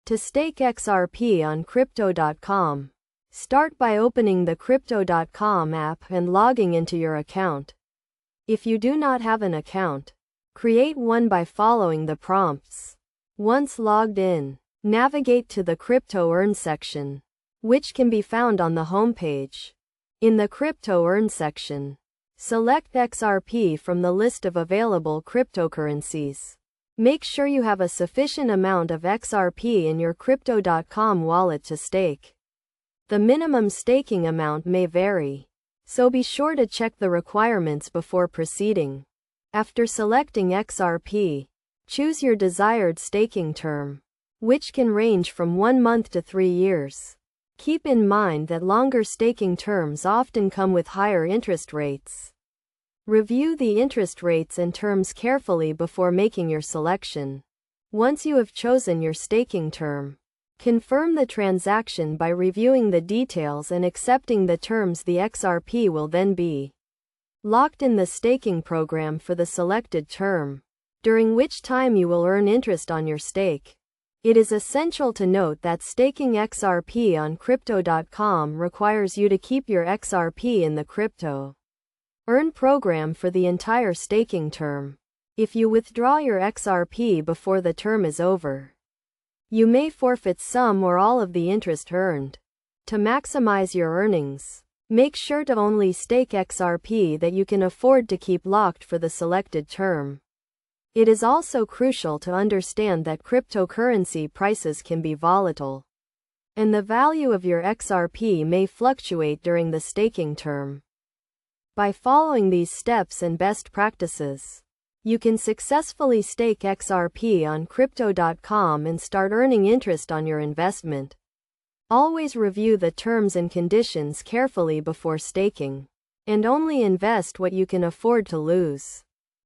To stake XRP on Crypto.com. Start by opening the Crypto.com app and logging into your account. If you do not have an account, create one by following the prompts. Once logged in, navigate to the Crypto Earn section, which can be found on the homepage. In the Crypto Earn section, select XRP from the list of available cryptocurrencies. Make sure you have a sufficient amount of XRP in your Crypto.com wallet to stake. The minimum staking amount may vary, so be sure to check the requirements before proceeding. After selecting XRP, choose your desired staking term, which can range from 1 month to 3 years. Keep in mind that longer staking terms often come with higher interest rates. Review the interest rates and terms carefully before making your selection. Once you have chosen your staking term, confirm the transaction by reviewing the details and accepting the terms. The XRP will then be locked in the staking program for the selected term, during which time you will earn interest on your stake. It is essential to note that staking XRP on Crypto.com requires you to keep your XRP in the Crypto Earn program for the entire staking term. If you withdraw your XRP before the term is over, you may forfeit some or all of the interest earned. To maximize your earnings, make sure to only stake XRP that you can afford to keep locked for the selected term. It is also crucial to understand that cryptocurrency prices can be volatile, and the value of your XRP may fluctuate during the staking term. By following these steps and best practices, you can successfully stake XRP on Crypto.com and start earning interest on your investment. Always review the terms and conditions carefully before staking, and only invest what you can afford to lose.